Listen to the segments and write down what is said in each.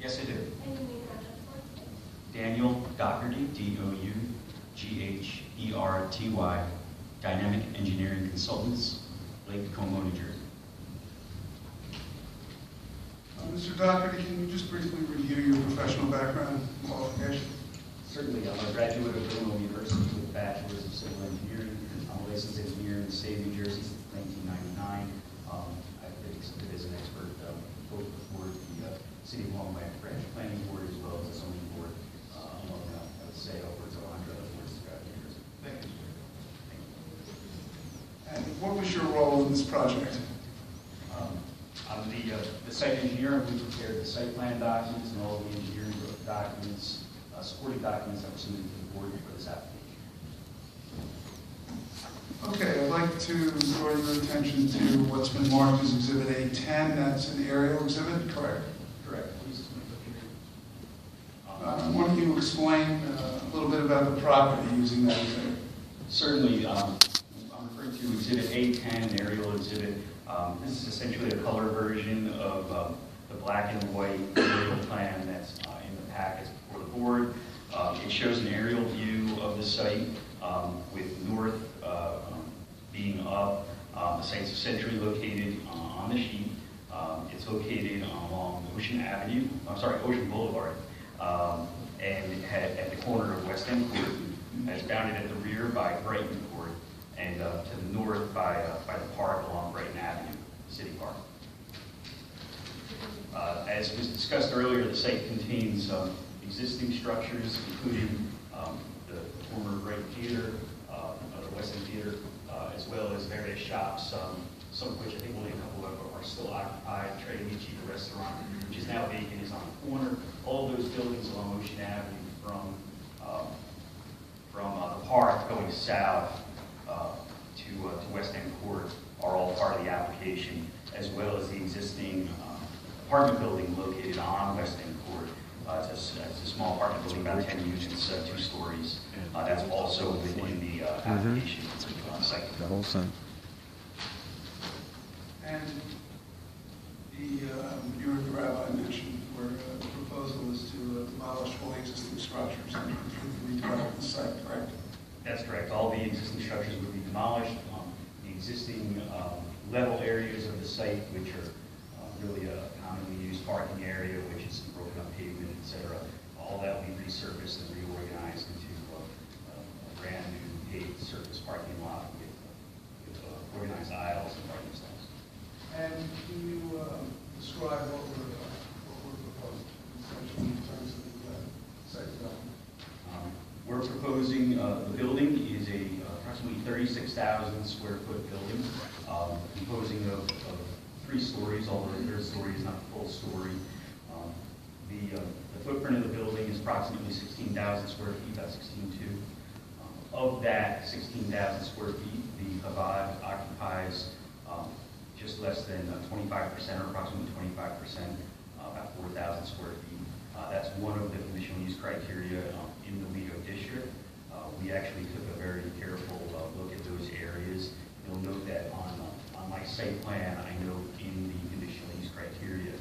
Yes, I do. And you may address for us. Daniel Dougherty, D-O-U-G-H-E-R-T-Y, Dynamic Engineering Consultants, Lake Como, New Jersey. Mr. Dougherty, can you just briefly review your professional background and qualifications? Certainly, I'm a graduate of Illinois University with a Bachelor's of Civil Engineering. I'm a licensed engineer in the state of New Jersey since 1999. I've been accepted as an expert both before the City of Long Branch Planning Board as well as the zoning board, among, I would say, upwards of 100 other boards throughout New Jersey. Thank you, sir. And what was your role in this project? I'm the site engineer, and we prepared the site plan documents and all the engineering documents, supporting documents that were submitted to the board for this application. Okay, I'd like to draw your attention to what's been marked as Exhibit A10. That's an aerial exhibit, correct? Correct. Please. Why don't you explain a little bit about the property using that exhibit? Certainly, I'm referring to Exhibit A10, an aerial exhibit. This is essentially a color version of the black and white aerial plan that's in the packets before the board. It shows an aerial view of the site with north being up. The site's centrally located on the sheet. It's located along Ocean Boulevard, and at the corner of West End Court. It's bounded at the rear by Brighton Court, and to the north by the park along Brighton Avenue, City Park. As was discussed earlier, the site contains existing structures, including the former Brighton Theater, the West End Theater, as well as various shops, some of which I think only a couple of are still occupied. Trey Amici, the restaurant, which is now vacant, is on the corner. All of those buildings along Ocean Avenue from the park going south to West End Court are all part of the application, as well as the existing apartment building located on West End Court. It's a small apartment building, about 10 units, 2 stories. That's also within the application site. The whole site. And you heard the rabbi mention where the proposal is to demolish all existing structures and completely redevelop the site, correct? That's correct. All the existing structures would be demolished. The existing level areas of the site, which are really a commonly used parking area, which is broken up pavement, etc., all that will be resurfaced and reorganized into a brand new paved surface parking lot with organized aisles and parking stalls. And can you describe what we're proposing, essentially, in terms of the site development? We're proposing, the building is a approximately 36,000 square foot building, composing of 3 stories, although the 3rd story is not the full story. The footprint of the building is approximately 16,000 square feet, about 16.2. Of that 16,000 square feet, the Chabad occupies just less than 25%, or approximately 25%, about 4,000 square feet. That's one of the conditional use criteria in the LEGO district. We actually took a very careful look at those areas. You'll note that on my site plan, I note in the conditional use criteria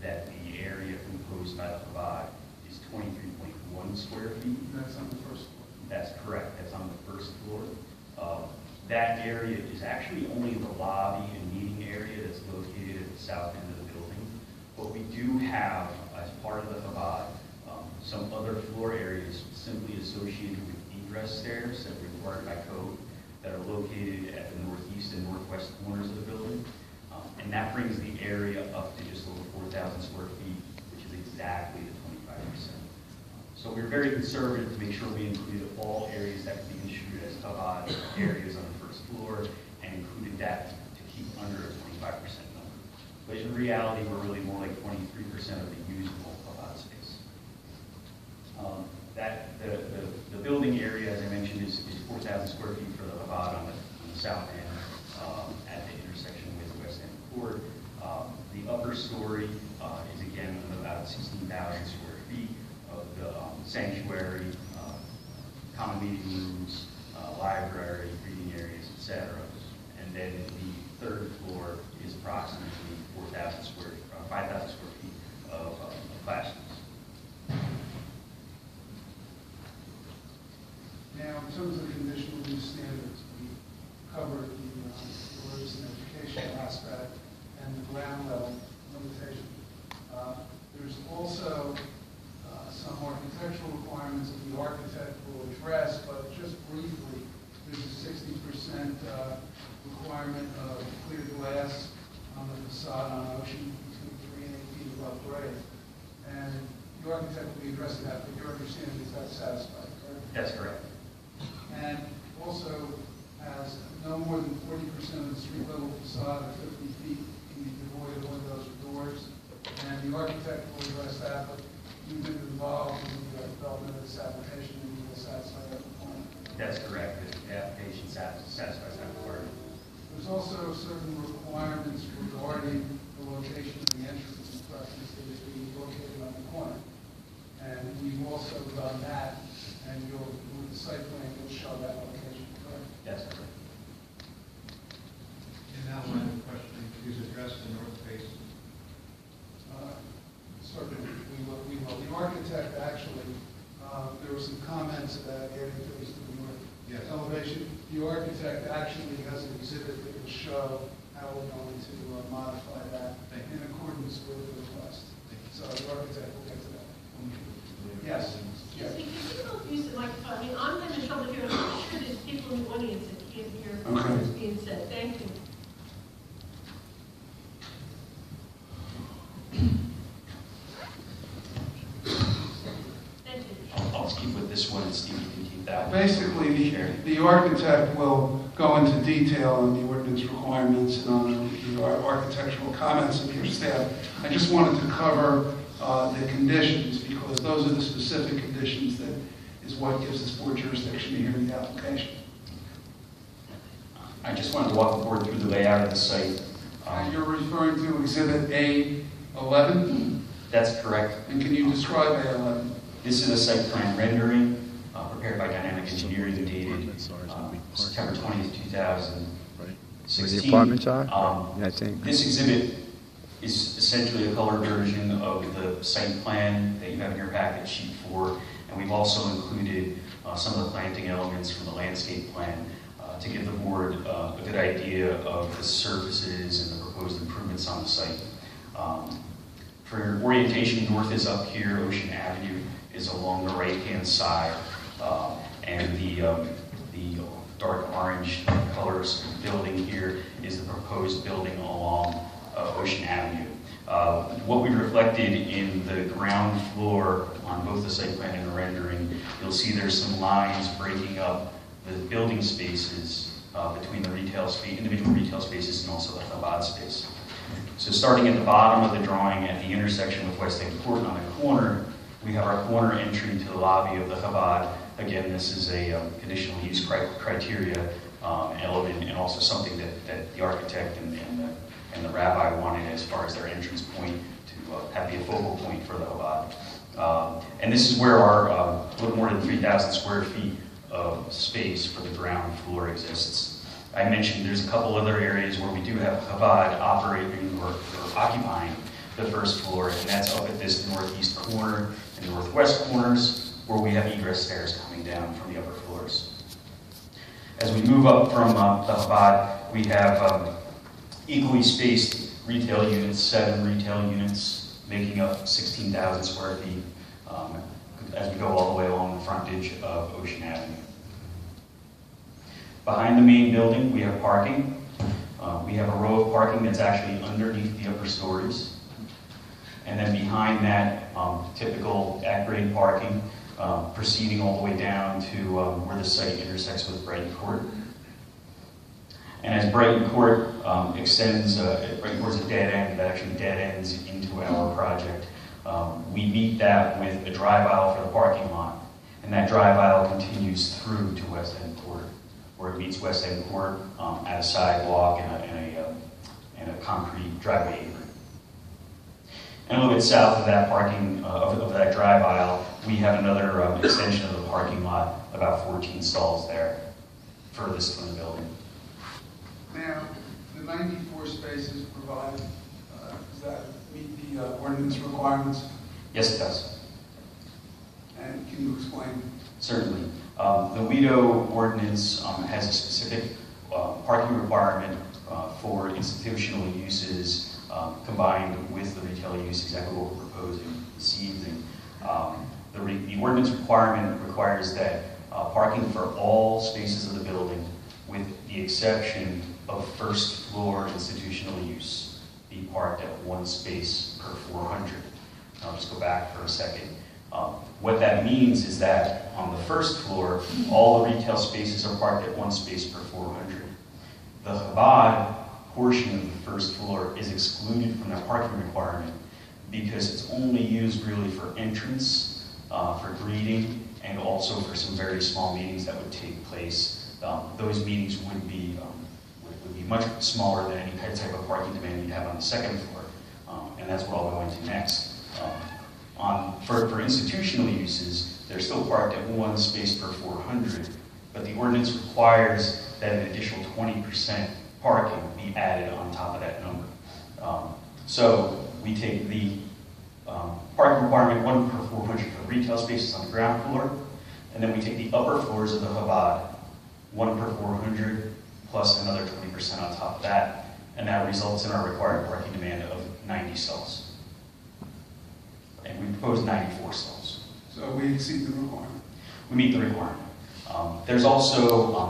that the area composed by the Chabad is 23.1 square feet. That's on the first floor. That's correct. That's on the 1st floor. That area is actually only the lobby and meeting area that's located at the south end of the building. But we do have, as part of the Chabad, some other floor areas simply associated with egress stairs that are required by code that are located at the northeast and northwest corners of the building. And that brings the area up to just over 4,000 square feet, which is exactly the 25%. So we're very conservative to make sure we included all areas that could be construed as Chabad areas on the 1st floor, and included that to keep under a 25% number. But in reality, we're really more like 23% of the usable Chabad space. The building area, as I mentioned, is 4,000 square feet for the Chabad on the south end at the intersection with West End Court. The upper story is again about 16,000 square feet of the sanctuary, common meeting rooms, library, reading areas, etc. And then the 3rd floor is approximately 5,000 square feet of classrooms. ground level limitation. There's also some architectural requirements that the architect will address, but just briefly, there's a 60% requirement of clear glass on the facade on Ocean between 3 and 8 feet above grade. And the architect will be addressing that, but your understanding is that's satisfied, correct? That's correct. And also has no more than 40% of the street level facade of 50 feet can be devoid of windows or doors. And the architect will address that, but you've been involved in the development of this application and you will satisfy that requirement. That's correct. The application satisfies that requirement. There's also certain requirements regarding the location of the entrance and preference that is being located on the corner. And we've also done that, and with the site plan, you'll show that location, correct? That's correct. In that line of questioning, please address the north face. Certainly, we will. The architect actually, there were some comments about adding things to the north elevation. The architect actually has an exhibit that will show how we're going to modify that in accordance with the request. So the architect will get to that. Yes. Yes, can you use the microphone? I mean, I'm having trouble hearing. I'm sure there's people in the audience that can't hear what's being said. Thank you. I'll keep with this one, and Steve, you can keep that one. Basically, the architect will go into detail on the ordinance requirements and on the architectural comments of your staff. I just wanted to cover the conditions, because those are the specific conditions that is what gives this board jurisdiction to hear the application. I just wanted to walk the board through the layout of the site. And you're referring to Exhibit A11? That's correct. And can you describe A11? This is a site plan rendering prepared by Dynamic Engineering dated September 20th, 2016. Where the apartments are? I think. This exhibit is essentially a color version of the site plan that you have in your packet sheet 4, and we've also included some of the planting elements from the landscape plan to give the board a good idea of the surfaces and the proposed improvements on the site. For your orientation, north is up here, Ocean Avenue is along the right-hand side, and the dark orange colors building here is the proposed building along Ocean Avenue. What we reflected in the ground floor on both the site plan and the rendering, you'll see there's some lines breaking up the building spaces between the individual retail spaces and also the Chabad space. So starting at the bottom of the drawing at the intersection with West End Court on the corner, we have our corner entry to the lobby of the Chabad. Again, this is a conditional use criteria element, and also something that the architect and the rabbi wanted as far as their entrance point to have be a focal point for the Chabad. And this is where our little more than 3,000 square feet of space for the ground floor exists. I mentioned there's a couple other areas where we do have Chabad operating or occupying the first floor, and that's up at this northeast corner and northwest corners where we have egress stairs coming down from the upper floors. As we move up from the Chabad, we have equally spaced retail units, 7 retail units making up 16,000 square feet as we go all the way along the frontage of Ocean Avenue. Behind the main building, we have parking. We have a row of parking that's actually underneath the upper stories. And then behind that, typical at-grade parking, proceeding all the way down to where the site intersects with Brighton Court. And as Brighton Court extends, Brighton Court's a dead end that actually dead ends into our project. We meet that with a drive aisle for the parking lot, and that drive aisle continues through to West End Court, where it meets West End Court at a sidewalk and a concrete driveway apron. And a little bit south of that parking, of that drive aisle, we have another extension of the parking lot, about 14 stalls there, furthest from the building. Now, the 94 spaces provided, does that meet the ordinance requirements? Yes, it does. And can you explain? Certainly. The WEDO ordinance has a specific parking requirement for institutional uses combined with the retail use, exactly what we're proposing this evening. The ordinance requirement requires that parking for all spaces of the building, with the exception of first floor institutional use, be parked at 1 space per 400. I'll just go back for a second. What that means is that on the first floor, all the retail spaces are parked at 1 space per 400. The Chabad portion of the first floor is excluded from that parking requirement because it's only used really for entrance, for greeting, and also for some very small meetings that would take place. Those meetings would be much smaller than any type of parking demand you'd have on the second floor, and that's what I'll go into next. For institutional uses, they're still parked at 1 space per 400, but the ordinance requires that an additional 20% parking be added on top of that number. So we take the parking requirement 1 per 400 for retail spaces on the ground floor, and then we take the upper floors of the Chabad, 1 per 400, plus another 20% on top of that, and that results in our required parking demand of 90 stalls. And we propose 94 stalls. So we exceed the requirement. We meet the requirement. There's also